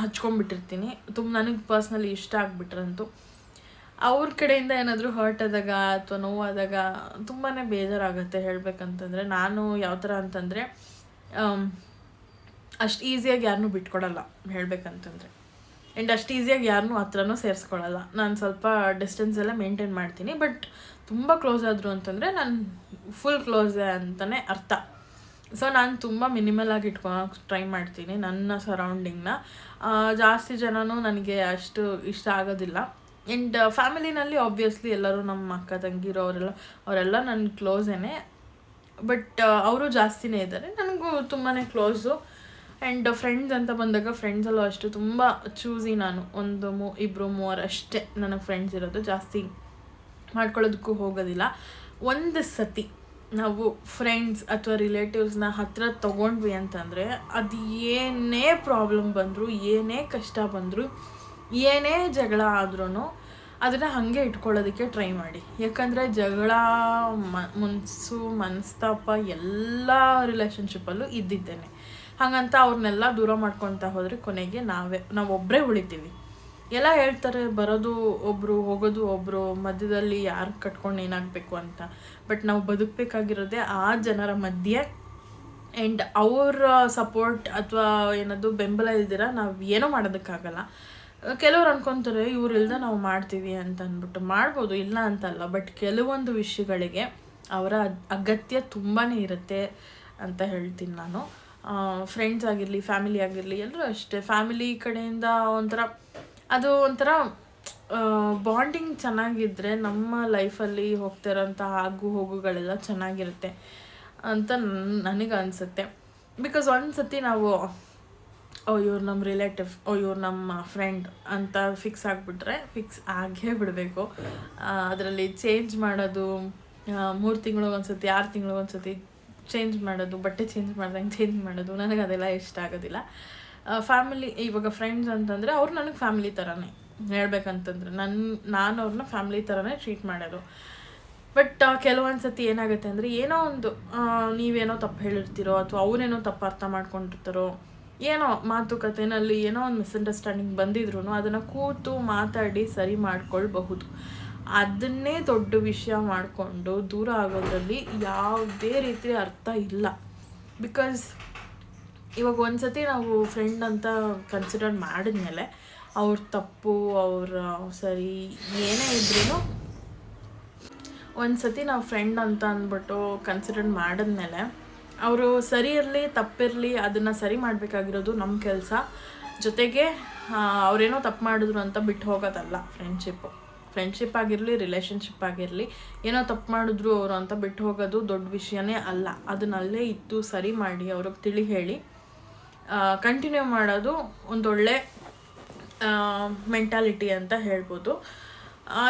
ಹಚ್ಕೊಂಡ್ಬಿಟ್ಟಿರ್ತೀನಿ. ನನಗೆ ಪರ್ಸ್ನಲಿ ಇಷ್ಟ ಆಗಿಬಿಟ್ರಂತೂ ಅವ್ರ ಕಡೆಯಿಂದ ಏನಾದರೂ ಹರ್ಟ್ ಆದಾಗ ಅಥವಾ ನೋವಾದಾಗ ತುಂಬಾ ಬೇಜಾರಾಗುತ್ತೆ ಹೇಳಬೇಕಂತಂದರೆ. ನಾನು ಯಾವ ಥರ ಅಂತಂದರೆ, ಅಷ್ಟು ಈಸಿಯಾಗಿ ಯಾರನ್ನೂ ಬಿಟ್ಕೊಡಲ್ಲ ಹೇಳಬೇಕಂತಂದರೆ. ಆ್ಯಂಡ್ ಅಷ್ಟು ಈಸಿಯಾಗಿ ಯಾರನ್ನೂ ಹತ್ರನೂ ಸೇರಿಸ್ಕೊಳ್ಳಲ್ಲ. ನಾನು ಸ್ವಲ್ಪ ಡಿಸ್ಟೆನ್ಸ್ ಎಲ್ಲ ಮೇಂಟೈನ್ ಮಾಡ್ತೀನಿ. ಬಟ್ ತುಂಬ ಕ್ಲೋಸ್ ಆದರು ಅಂತಂದರೆ ನಾನು ಫುಲ್ ಕ್ಲೋಸ್ ಅಂತಲೇ ಅರ್ಥ. ಸೊ ನಾನು ತುಂಬ ಮಿನಿಮಲ್ ಆಗಿ ಇಟ್ಕೊಳಕ್ಕೆ ಟ್ರೈ ಮಾಡ್ತೀನಿ ನನ್ನ ಸರೌಂಡಿಂಗ್ನ. ಜಾಸ್ತಿ ಜನನೂ ನನಗೆ ಅಷ್ಟು ಇಷ್ಟ ಆಗೋದಿಲ್ಲ. ಆ್ಯಂಡ್ ಫ್ಯಾಮಿಲಿನಲ್ಲಿ ಆಬ್ವಿಯಸ್ಲಿ ಎಲ್ಲರೂ ನಮ್ಮ ಅಕ್ಕ ತಂಗಿರೋ ಅವರೆಲ್ಲ ನನ್ನ ಕ್ಲೋಸೇನೆ. ಬಟ್ ಅವರು ಜಾಸ್ತಿನೇ ಇದ್ದಾರೆ, ನನಗೂ ತುಂಬಾ ಕ್ಲೋಸು. ಆ್ಯಂಡ್ ಫ್ರೆಂಡ್ಸ್ ಅಂತ ಬಂದಾಗ ಫ್ರೆಂಡ್ಸಲ್ಲೂ ಅಷ್ಟು ತುಂಬ ಚೂಸಿ ನಾನು. ಒಂದು ಇಬ್ಬರು ಮೂವರು ಅಷ್ಟೇ ನನಗೆ ಫ್ರೆಂಡ್ಸ್ ಇರೋದು, ಜಾಸ್ತಿ ಮಾಡ್ಕೊಳ್ಳೋದಕ್ಕೂ ಹೋಗೋದಿಲ್ಲ. ಒಂದು ಸತಿ ನಾವು ಫ್ರೆಂಡ್ಸ್ ಅಥವಾ ರಿಲೇಟಿವ್ಸ್ನ ಹತ್ರ ತೊಗೊಂಡ್ವಿ ಅಂತಂದರೆ ಅದು ಏನೇ ಪ್ರಾಬ್ಲಮ್ ಬಂದರೂ, ಏನೇ ಕಷ್ಟ ಬಂದರೂ, ಏನೇ ಜಗಳ ಆದ್ರೂ ಅದನ್ನು ಹಾಗೆ ಇಟ್ಕೊಳ್ಳೋದಕ್ಕೆ ಟ್ರೈ ಮಾಡಿ. ಯಾಕಂದರೆ ಜಗಳ, ಮನಸ್ತಾಪ ಎಲ್ಲ ರಿಲೇಷನ್ಶಿಪ್ಪಲ್ಲೂ ಇದ್ದಿದ್ದೇನೆ. ಹಾಗಂತ ಅವ್ರನ್ನೆಲ್ಲ ದೂರ ಮಾಡ್ಕೊತಾ ಹೋದರೆ ಕೊನೆಗೆ ನಾವೊಬ್ಬರೇ ಉಳಿತೀವಿ. ಎಲ್ಲ ಹೇಳ್ತಾರೆ ಬರೋದು ಒಬ್ಬರು ಹೋಗೋದು ಒಬ್ಬರು, ಮಧ್ಯದಲ್ಲಿ ಯಾರು ಕಟ್ಕೊಂಡು ಏನಾಗಬೇಕು ಅಂತ. ಬಟ್ ನಾವು ಬದುಕಬೇಕಾಗಿರೋದೇ ಆ ಜನರ ಮಧ್ಯೆ. ಆ್ಯಂಡ್ ಅವರ ಸಪೋರ್ಟ್ ಅಥವಾ ಏನದು ಬೆಂಬಲ ಇಲ್ದಿರ ನಾವು ಏನೂ ಮಾಡೋದಕ್ಕಾಗಲ್ಲ. ಕೆಲವ್ರು ಅನ್ಕೊತಾರೆ ಇವ್ರಿಲ್ದ ನಾವು ಮಾಡ್ತೀವಿ ಅಂತ ಅಂದ್ಬಿಟ್ಟು. ಮಾಡ್ಬೋದು, ಇಲ್ಲ ಅಂತಲ್ಲ. ಬಟ್ ಕೆಲವೊಂದು ವಿಷಯಗಳಿಗೆ ಅವರ ಅಗತ್ಯ ತುಂಬಾ ಇರುತ್ತೆ ಅಂತ ಹೇಳ್ತೀನಿ ನಾನು. ಫ್ರೆಂಡ್ಸ್ ಆಗಿರಲಿ, ಫ್ಯಾಮಿಲಿ ಆಗಿರಲಿ, ಎಲ್ಲರೂ ಅಷ್ಟೇ. ಫ್ಯಾಮಿಲಿ ಕಡೆಯಿಂದ ಒಂಥರ ಬಾಂಡಿಂಗ್ ಚೆನ್ನಾಗಿದ್ದರೆ ನಮ್ಮ ಲೈಫಲ್ಲಿ ಹೋಗ್ತಿರೋಂಥ ಆಗು ಹೋಗುಗಳೆಲ್ಲ ಚೆನ್ನಾಗಿರುತ್ತೆ ಅಂತ ನನಗೆ ಅನಿಸುತ್ತೆ. ಬಿಕಾಸ್ ಒಂದು ಸತಿ ನಾವು ಇವ್ರು ನಮ್ಮ ರಿಲೇಟಿವ್, ಇವ್ರು ನಮ್ಮ ಫ್ರೆಂಡ್ ಅಂತ ಫಿಕ್ಸ್ ಆಗಿಬಿಟ್ರೆ ಫಿಕ್ಸ್ ಆಗೇ ಬಿಡಬೇಕು. ಅದರಲ್ಲಿ ಚೇಂಜ್ ಮಾಡೋದು 3 ತಿಂಗಳಿಗೊಂದ್ಸತಿ 6 ತಿಂಗಳಿಗೊಂದ್ಸತಿ ಚೇಂಜ್ ಮಾಡೋದು, ಬಟ್ಟೆ ಚೇಂಜ್ ಮಾಡ್ದಂಗೆ ಚೇಂಜ್ ಮಾಡೋದು, ನನಗೆ ಅದೆಲ್ಲ ಇಷ್ಟ ಆಗೋದಿಲ್ಲ. ಫ್ಯಾಮಿಲಿ, ಇವಾಗ ಫ್ರೆಂಡ್ಸ್ ಅಂತಂದರೆ ಅವ್ರು ನನಗೆ ಫ್ಯಾಮಿಲಿ ಥರನೇ ಹೇಳ್ಬೇಕಂತಂದ್ರೆ. ನಾನು ಅವ್ರನ್ನ ಫ್ಯಾಮಿಲಿ ಥರನೇ ಟ್ರೀಟ್ ಮಾಡೋದು. ಬಟ್ ಕೆಲವೊಂದು ಸತಿ ಏನಾಗುತ್ತೆ ಅಂದರೆ, ಏನೋ ಒಂದು ನೀವೇನೋ ತಪ್ಪು ಹೇಳಿರ್ತೀರೋ ಅಥವಾ ಅವರೇನೋ ತಪ್ಪು ಅರ್ಥ ಮಾಡ್ಕೊಂಡಿರ್ತಾರೋ ಏನೋ ಮಾತುಕತೆನಲ್ಲಿ ಏನೋ ಒಂದು ಮಿಸ್ಅಂಡರ್ಸ್ಟ್ಯಾಂಡಿಂಗ್ ಬಂದಿದ್ರು ಅದನ್ನು ಕೂತು ಮಾತಾಡಿ ಸರಿ ಮಾಡ್ಕೊಳ್ಬಹುದು. ಅದನ್ನೇ ದೊಡ್ಡ ವಿಷಯ ಮಾಡಿಕೊಂಡು ದೂರ ಆಗೋದ್ರಲ್ಲಿ ಯಾವುದೇ ರೀತಿ ಅರ್ಥ ಇಲ್ಲ. ಬಿಕಾಸ್ ಇವಾಗ ಒಂದು ಸತಿ ನಾವು ಫ್ರೆಂಡ್ ಅಂತ ಕನ್ಸಿಡರ್ ಮಾಡಿದ್ಮೇಲೆ ಅವ್ರ ತಪ್ಪು ಅವ್ರ ಸರಿ ಏನೇ ಇದ್ರೂ ಒಂದು ಸತಿ ನಾವು ಫ್ರೆಂಡ್ ಅಂತ ಅಂದ್ಬಿಟ್ಟು ಕನ್ಸಿಡರ್ ಮಾಡಿದ್ಮೇಲೆ ಅವರು ಸರಿ ಇರಲಿ ತಪ್ಪಿರಲಿ ಅದನ್ನು ಸರಿ ಮಾಡಬೇಕಾಗಿರೋದು ನಮ್ಮ ಕೆಲಸ. ಜೊತೆಗೆ ಅವರೇನೋ ತಪ್ಪು ಮಾಡಿದ್ರು ಅಂತ ಬಿಟ್ಟು ಹೋಗೋದಲ್ಲ ಫ್ರೆಂಡ್ಶಿಪ್ ಆಗಿರಲಿ ರಿಲೇಷನ್ಶಿಪ್ ಆಗಿರಲಿ. ಏನೋ ತಪ್ಪು ಮಾಡಿದ್ರು ಅವರು ಅಂತ ಬಿಟ್ಟು ಹೋಗೋದು ದೊಡ್ಡ ವಿಷಯನೇ ಅಲ್ಲ. ಅದನ್ನಲ್ಲೇ ಇತ್ತು ಸರಿ ಮಾಡಿ ಅವ್ರಿಗೆ ತಿಳಿ ಹೇಳಿ ಕಂಟಿನ್ಯೂ ಮಾಡೋದು ಒಂದೊಳ್ಳೆ ಮೆಂಟಾಲಿಟಿ ಅಂತ ಹೇಳ್ಬೋದು.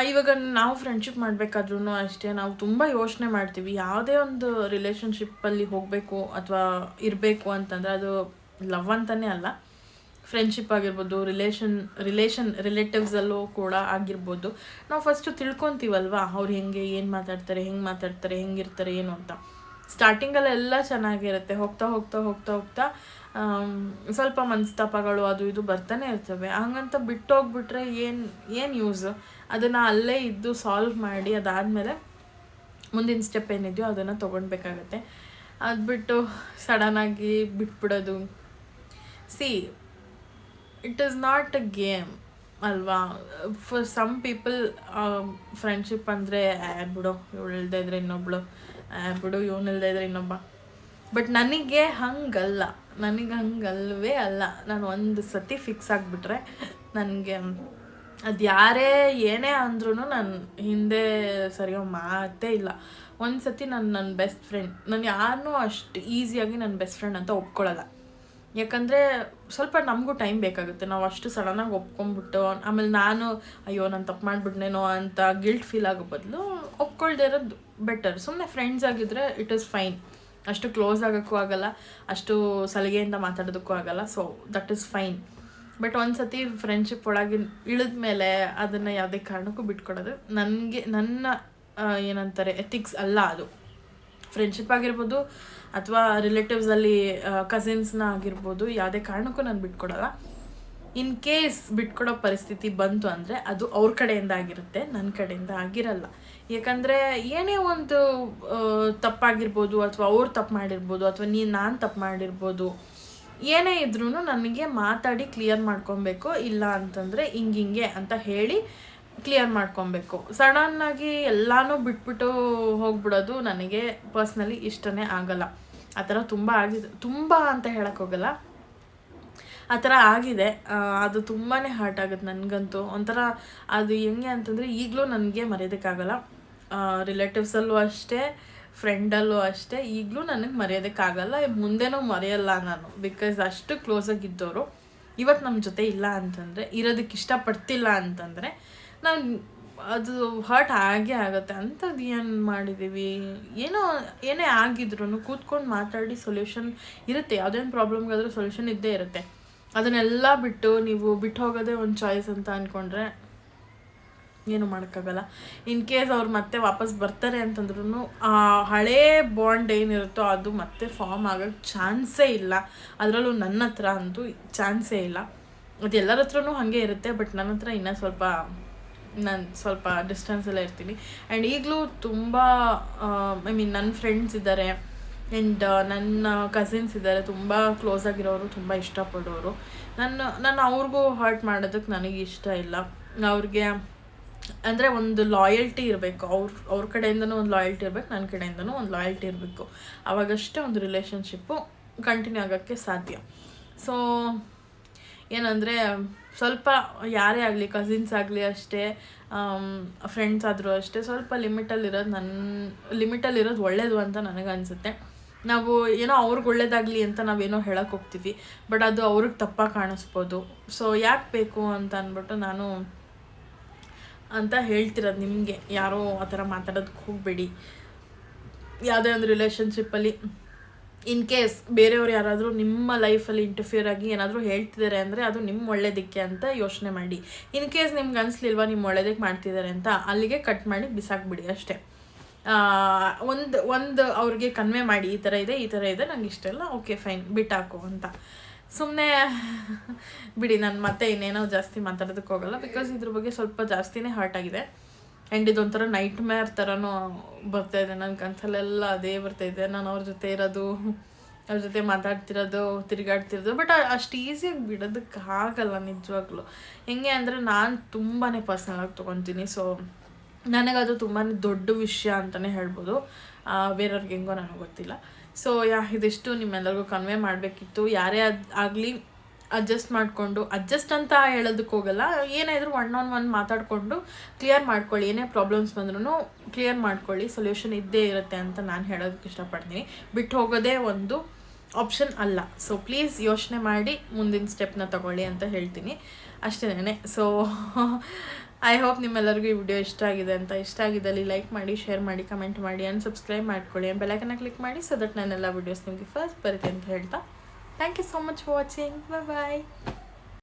ಇವಾಗ ನಾವು ಫ್ರೆಂಡ್ಶಿಪ್ ಮಾಡಬೇಕಾದ್ರೂ ಅಷ್ಟೇ ನಾವು ತುಂಬ ಯೋಚನೆ ಮಾಡ್ತೀವಿ. ಯಾವುದೇ ಒಂದು ರಿಲೇಷನ್ಶಿಪ್ಪಲ್ಲಿ ಹೋಗಬೇಕು ಅಥವಾ ಇರಬೇಕು ಅಂತಂದರೆ ಅದು ಲವ್ ಅಂತಲೇ ಅಲ್ಲ, ಫ್ರೆಂಡ್ಶಿಪ್ ಆಗಿರ್ಬೋದು, ರಿಲೇಟಿವ್ಸಲ್ಲೂ ಕೂಡ ಆಗಿರ್ಬೋದು. ನಾವು ಫಸ್ಟು ತಿಳ್ಕೊತೀವಲ್ವ ಅವ್ರು ಏನು ಮಾತಾಡ್ತಾರೆ, ಹೆಂಗಿರ್ತಾರೆ ಏನು ಅಂತ. ಸ್ಟಾರ್ಟಿಂಗಲ್ಲೆಲ್ಲ ಚೆನ್ನಾಗಿರುತ್ತೆ. ಹೋಗ್ತಾ ಹೋಗ್ತಾ ಹೋಗ್ತಾ ಹೋಗ್ತಾ ಸ್ವಲ್ಪ ಮನಸ್ತಾಪಗಳು ಅದು ಇದು ಬರ್ತಾನೆ ಇರ್ತವೆ. ಹಂಗಂತ ಬಿಟ್ಟೋಗ್ಬಿಟ್ರೆ ಏನು ಯೂಸು? ಅದನ್ನು ಅಲ್ಲೇ ಇದ್ದು ಸಾಲ್ವ್ ಮಾಡಿ ಅದಾದಮೇಲೆ ಮುಂದಿನ ಸ್ಟೆಪ್ ಏನಿದೆಯೋ ಅದನ್ನು ತೊಗೊಳ್ಬೇಕಾಗತ್ತೆ. ಅದು ಬಿಟ್ಟು ಸಡನ್ನಾಗಿ ಬಿಟ್ಬಿಡೋದು, it is not a game ಅಲ್ವಾ. ಫಾರ್ ಸಮ್ ಪೀಪಲ್ ಫ್ರೆಂಡ್ಶಿಪ್ ಅಂದರೆ ಬಿಡು ಇವಳು ಇಲ್ಲದೆ ಇದ್ರೆ ಇನ್ನೊಬ್ಳು, ಬಿಡು ಇವನಿಲ್ಲದೆ ಇದ್ರೆ ಇನ್ನೊಬ್ಬ. ಬಟ್ ನನಗೆ ಹಂಗಲ್ವೇ ಅಲ್ಲ. ನಾನು ಒಂದು ಸತಿ ಫಿಕ್ಸ್ ಆಗಿಬಿಟ್ರೆ ನನಗೆ ಅದು ಯಾರೇ ಏನೇ ಅಂದ್ರೂ ನಾನು ಹಿಂದೆ ಸರಿಯೋ ಮಾತೇ ಇಲ್ಲ. ಒಂದು ಸತಿ ನನ್ನ ಬೆಸ್ಟ್ ಫ್ರೆಂಡ್, ನಾನು ಯಾರನ್ನೂ ಅಷ್ಟು ಈಸಿಯಾಗಿ ನನ್ನ ಬೆಸ್ಟ್ ಫ್ರೆಂಡ್ ಅಂತ ಒಪ್ಕೊಳ್ಳಲ್ಲ. ಯಾಕಂದರೆ ಸ್ವಲ್ಪ ನಮಗೂ ಟೈಮ್ ಬೇಕಾಗುತ್ತೆ. ನಾವು ಅಷ್ಟು ಸಡನ್ನಾಗಿ ಒಪ್ಕೊಂಡ್ಬಿಟ್ಟು ಆಮೇಲೆ ನಾನು ಅಯ್ಯೋ ನಾನು ತಪ್ಪು ಮಾಡಿಬಿಟ್ನೇನೋ ಅಂತ ಗಿಲ್ಟ್ ಫೀಲ್ ಆಗೋ ಬದಲು ಒಪ್ಕೊಳ್ದೇ ಇರೋದು ಬೆಟರ್. ಸುಮ್ಮನೆ ಫ್ರೆಂಡ್ಸ್ ಆಗಿದ್ದರೆ ಇಟ್ ಈಸ್ ಫೈನ್. ಅಷ್ಟು ಕ್ಲೋಸ್ ಆಗೋಕ್ಕೂ ಆಗಲ್ಲ, ಅಷ್ಟು ಸಲಿಗೆಯಿಂದ ಮಾತಾಡೋದಕ್ಕೂ ಆಗಲ್ಲ. So that is fine. But ಒಂದು ಸತಿ ಫ್ರೆಂಡ್ಶಿಪ್ ಒಳಗೆ ಇಳಿದ ಮೇಲೆ ಅದನ್ನು ಯಾವುದೇ ಕಾರಣಕ್ಕೂ ಬಿಟ್ಕೊಡೋದು ನನ್ನ ಏನಂತಾರೆ ಎಥಿಕ್ಸ್ ಅಲ್ಲ ಅದು. ಫ್ರೆಂಡ್ಶಿಪ್ ಆಗಿರ್ಬೋದು ಅಥವಾ ರಿಲೇಟಿವ್ಸಲ್ಲಿ ಕಸಿನ್ಸ್ನ ಆಗಿರ್ಬೋದು, ಯಾವುದೇ ಕಾರಣಕ್ಕೂ ನಾನು ಬಿಟ್ಕೊಡಲ್ಲ. ಇನ್ ಕೇಸ್ ಬಿಟ್ಕೊಡೋ ಪರಿಸ್ಥಿತಿ ಬಂತು ಅಂದರೆ ಅದು ಅವ್ರ ಕಡೆಯಿಂದ ಆಗಿರುತ್ತೆ, ನನ್ನ ಕಡೆಯಿಂದ ಆಗಿರಲ್ಲ. ಯಾಕಂದರೆ ಏನೇ ಒಂದು ತಪ್ಪಾಗಿರ್ಬೋದು ಅಥವಾ ಅವ್ರು ತಪ್ಪು ಮಾಡಿರ್ಬೋದು ಅಥವಾ ನಾನು ತಪ್ಪು ಮಾಡಿರ್ಬೋದು, ಏನೇ ಇದ್ರೂ ನನಗೆ ಮಾತಾಡಿ ಕ್ಲಿಯರ್ ಮಾಡ್ಕೊಬೇಕು. ಇಲ್ಲ ಅಂತಂದರೆ ಹಿಂಗೆ ಅಂತ ಹೇಳಿ ಕ್ಲಿಯರ್ ಮಾಡ್ಕೊಬೇಕು. ಸಡನ್ನಾಗಿ ಎಲ್ಲನೂ ಬಿಟ್ಬಿಟ್ಟು ಹೋಗ್ಬಿಡೋದು ನನಗೆ ಪರ್ಸ್ನಲಿ ಇಷ್ಟನೇ ಆಗಲ್ಲ. ಆ ಥರ ತುಂಬ ಅಂತ ಹೇಳೋಕ್ಕೋಗಲ್ಲ, ಆ ಥರ ಆಗಿದೆ. ಅದು ತುಂಬಾ ಹರ್ಟ್ ಆಗುತ್ತೆ ನನಗಂತೂ. ಒಂಥರ ಅದು ಹೆಂಗೆ ಅಂತಂದರೆ ಈಗಲೂ ನನಗೆ ಮರೆಯೋದಕ್ಕಾಗಲ್ಲ. ರಿಲೇಟಿವ್ಸಲ್ಲೂ ಅಷ್ಟೇ, ಫ್ರೆಂಡಲ್ಲೂ ಅಷ್ಟೇ, ಈಗಲೂ ನನಗೆ ಮರೆಯೋದಕ್ಕಾಗಲ್ಲ. ಮುಂದೆನೂ ಮರೆಯಲ್ಲ ನಾನು. ಬಿಕಾಸ್ ಅಷ್ಟು ಕ್ಲೋಸಾಗಿದ್ದವರು ಇವತ್ತು ನಮ್ಮ ಜೊತೆ ಇಲ್ಲ ಅಂತಂದರೆ, ಇರೋದಕ್ಕೆ ಇಷ್ಟಪಡ್ತಿಲ್ಲ ಅಂತಂದರೆ ನಾನು ಅದು ಹರ್ಟ್ ಆಗೇ ಆಗುತ್ತೆ. ಅಂಥದ್ದು ಏನು ಮಾಡಿದ್ದೀವಿ? ಏನೇ ಆಗಿದ್ರು ಕೂತ್ಕೊಂಡು ಮಾತಾಡಿ ಸೊಲ್ಯೂಷನ್ ಇರುತ್ತೆ. ಯಾವುದೇನು ಪ್ರಾಬ್ಲಮ್ಗಾದರೂ ಸೊಲ್ಯೂಷನ್ ಇದ್ದೇ ಇರುತ್ತೆ. ಅದನ್ನೆಲ್ಲ ಬಿಟ್ಟು ನೀವು ಬಿಟ್ಟು ಹೋಗೋದೇ ಒಂದು ಚಾಯ್ಸ್ ಅಂತ ಅಂದ್ಕೊಂಡ್ರೆ ಏನು ಮಾಡೋಕ್ಕಾಗಲ್ಲ. ಇನ್ ಕೇಸ್ ಅವ್ರು ಮತ್ತೆ ವಾಪಸ್ ಬರ್ತಾರೆ ಅಂತಂದ್ರೂ ಆ ಹಳೇ ಬಾಂಡ್ ಏನಿರುತ್ತೋ ಅದು ಮತ್ತೆ ಫಾರ್ಮ್ ಆಗೋಕ್ಕೆ ಚಾನ್ಸೇ ಇಲ್ಲ. ಅದರಲ್ಲೂ ನನ್ನ ಹತ್ರ ಅಂತೂ ಚಾನ್ಸೇ ಇಲ್ಲ. ಅದು ಎಲ್ಲರ ಹತ್ರನೂ ಹಾಗೆ ಇರುತ್ತೆ. ಬಟ್ ನನ್ನ ಹತ್ರ ಇನ್ನೂ ಸ್ವಲ್ಪ ಡಿಸ್ಟೆನ್ಸಲ್ಲೇ ಇರ್ತೀನಿ. ಆ್ಯಂಡ್ ಈಗಲೂ ತುಂಬ ನನ್ನ ಫ್ರೆಂಡ್ಸ್ ಇದ್ದಾರೆ ಆ್ಯಂಡ್ ನನ್ನ ಕಸಿನ್ಸ್ ಇದ್ದಾರೆ, ತುಂಬ ಕ್ಲೋಸ್ ಆಗಿರೋರು, ತುಂಬ ಇಷ್ಟಪಡೋರು. ನಾನು ಅವ್ರಿಗೂ ಹರ್ಟ್ ಮಾಡೋದಕ್ಕೆ ನನಗೆ ಇಷ್ಟ ಇಲ್ಲ. ಅವ್ರಿಗೆ ಅಂದರೆ ಒಂದು ಲಾಯಲ್ಟಿ ಇರಬೇಕು. ಅವ್ರ ಕಡೆಯಿಂದನೂ ಒಂದು ಲಾಯಲ್ಟಿ ಇರಬೇಕು, ನನ್ನ ಕಡೆಯಿಂದನೂ ಒಂದು ಲಾಯಲ್ಟಿ ಇರಬೇಕು. ಆವಾಗಷ್ಟೇ ಒಂದು ರಿಲೇಷನ್ಶಿಪ್ಪು ಕಂಟಿನ್ಯೂ ಆಗೋಕ್ಕೆ ಸಾಧ್ಯ. ಸೊ ಏನಂದರೆ ಸ್ವಲ್ಪ ಯಾರೇ ಆಗಲಿ, ಕಸಿನ್ಸ್ ಆಗಲಿ ಅಷ್ಟೇ, ಫ್ರೆಂಡ್ಸ್ ಆದರೂ ಅಷ್ಟೇ, ಸ್ವಲ್ಪ ಲಿಮಿಟಲ್ಲಿರೋದು ಒಳ್ಳೆಯದು ಅಂತ ನನಗೆ ಅನಿಸುತ್ತೆ. ನಾವು ಏನೋ ಅವ್ರಿಗೆ ಒಳ್ಳೇದಾಗಲಿ ಅಂತ ನಾವೇನೋ ಹೇಳೋಕ್ಕೆ ಹೋಗ್ತೀವಿ, ಬಟ್ ಅದು ಅವ್ರಿಗೆ ತಪ್ಪಾಗಿ ಕಾಣಿಸ್ಬೋದು. ಸೊ ಯಾಕೆ ಬೇಕು ಅಂತ ಅಂದ್ಬಿಟ್ಟು ನಾನು ಅಂತ ಹೇಳ್ತಿರೋದು ನಿಮಗೆ. ಯಾರೋ ಆ ಥರ ಮಾತಾಡೋದಕ್ಕೆ ಹೋಗಬೇಡಿ. ಯಾವುದೇ ಒಂದು ರಿಲೇಷನ್ಶಿಪ್ಪಲ್ಲಿ ಇನ್ ಕೇಸ್ ಬೇರೆಯವ್ರು ಯಾರಾದರೂ ನಿಮ್ಮ ಲೈಫಲ್ಲಿ ಇಂಟರ್ಫಿಯರ್ ಆಗಿ ಏನಾದರೂ ಹೇಳ್ತಿದ್ದಾರೆ ಅಂದರೆ ಅದು ನಿಮ್ಮ ಒಳ್ಳೇದಕ್ಕೆ ಅಂತ ಯೋಚನೆ ಮಾಡಿ. ಇನ್ ಕೇಸ್ ನಿಮ್ಗೆ ಅನಿಸ್ಲಿಲ್ವಾ ನಿಮ್ಮ ಒಳ್ಳೇದಕ್ಕೆ ಮಾಡ್ತಿದ್ದಾರೆ ಅಂತ, ಅಲ್ಲಿಗೆ ಕಟ್ ಮಾಡಿ ಬಿಸಾಕ್ಬಿಡಿ ಅಷ್ಟೇ. ಒಂದು ಅವ್ರಿಗೆ ಕನ್ವೆ ಮಾಡಿ ಈ ಥರ ಇದೆ ನಂಗೆ ಇಷ್ಟ ಇಲ್ಲ, ಓಕೆ ಫೈನ್ ಬಿಟ್ಟಾಕು ಅಂತ. ಸುಮ್ಮನೆ ಬಿಡಿ, ನಾನು ಮತ್ತೆ ಇನ್ನೇನೋ ಜಾಸ್ತಿ ಮಾತಾಡೋದಕ್ಕೆ ಹೋಗಲ್ಲ, ಬಿಕಾಸ್ ಇದ್ರ ಬಗ್ಗೆ ಸ್ವಲ್ಪ ಜಾಸ್ತಿನೇ ಹರ್ಟ್ ಆಗಿದೆ. ಆ್ಯಂಡ್ ಇದೊಂಥರ ನೈಟ್ ಮೇರ್ ಥರನೂ ಬರ್ತಾಯಿದೆ, ನನ್ನ ಕನಸಲ್ಲೆಲ್ಲ ಅದೇ ಬರ್ತಾಯಿದೆ. ನಾನು ಅವ್ರ ಜೊತೆ ಇರೋದು, ಅವ್ರ ಜೊತೆ ಮಾತಾಡ್ತಿರೋದು, ತಿರುಗಾಡ್ತಿರೋದು. ಬಟ್ ಅಷ್ಟು ಈಸಿಯಾಗಿ ಬಿಡೋದಕ್ಕಾಗಲ್ಲ ನಿಜವಾಗ್ಲೂ. ಹೆಂಗೆ ಅಂದರೆ ನಾನು ತುಂಬಾ ಪರ್ಸ್ನಲಾಗಿ ತೊಗೊತೀನಿ. ಸೊ ನನಗದು ತುಂಬಾ ದೊಡ್ಡ ವಿಷಯ ಅಂತಲೇ ಹೇಳ್ಬೋದು. ಬೇರೆಯವ್ರಿಗೆ ಹೆಂಗೋ ನನಗೆ ಗೊತ್ತಿಲ್ಲ. ಸೊ ಇದಿಷ್ಟು ನಿಮ್ಮೆಲ್ಲರಿಗೂ ಕನ್ವೆ ಮಾಡಬೇಕಿತ್ತು. ಯಾರೇ ಆಗಲಿ ಅಡ್ಜಸ್ಟ್ ಮಾಡಿಕೊಂಡು, ಅಡ್ಜಸ್ಟ್ ಅಂತ ಹೇಳೋದಕ್ಕೆ ಹೋಗಲ್ಲ, ಏನಾದರೂ 1-on-1 ಮಾತಾಡಿಕೊಂಡು ಕ್ಲಿಯರ್ ಮಾಡ್ಕೊಳ್ಳಿ. ಏನೇ ಪ್ರಾಬ್ಲಮ್ಸ್ ಬಂದ್ರೂ ಕ್ಲಿಯರ್ ಮಾಡ್ಕೊಳ್ಳಿ, ಸೊಲ್ಯೂಷನ್ ಇದ್ದೇ ಇರುತ್ತೆ ಅಂತ ನಾನು ಹೇಳೋದಕ್ಕೆ ಇಷ್ಟಪಡ್ತೀನಿ. ಬಿಟ್ಟು ಹೋಗೋದೇ ಒಂದು ಆಪ್ಷನ್ ಅಲ್ಲ. ಸೊ ಪ್ಲೀಸ್ ಯೋಚನೆ ಮಾಡಿ ಮುಂದಿನ ಸ್ಟೆಪ್ನ ತಗೊಳ್ಳಿ ಅಂತ ಹೇಳ್ತೀನಿ, ಅಷ್ಟೇನೆ. ಸೊ ಐ ಹೋಪ್ ನಿಮ್ಮೆಲ್ಲರಿಗೂ ಈ ವಿಡಿಯೋ ಇಷ್ಟ ಆಗಿದೆ ಅಂತ. ಇಷ್ಟ ಆಗಿದ್ದಲ್ಲಿ ಲೈಕ್ ಮಾಡಿ, ಶೇರ್ ಮಾಡಿ, ಕಮೆಂಟ್ ಮಾಡಿ, ಆ್ಯಂಡ್ ಸಬ್ಸ್ಕ್ರೈಬ್ ಮಾಡ್ಕೊಳ್ಳಿ. ಬೆಲ್ ಐಕನ್ನ ಕ್ಲಿಕ್ ಮಾಡಿ, ಸೊ ದಟ್ ನಾನೆಲ್ಲ ವೀಡಿಯೋಸ್ ನಿಮಗೆ ಫಸ್ಟ್ ಬರುತ್ತೆ ಅಂತ ಹೇಳ್ತಾ, thank you so much for watching. Bye.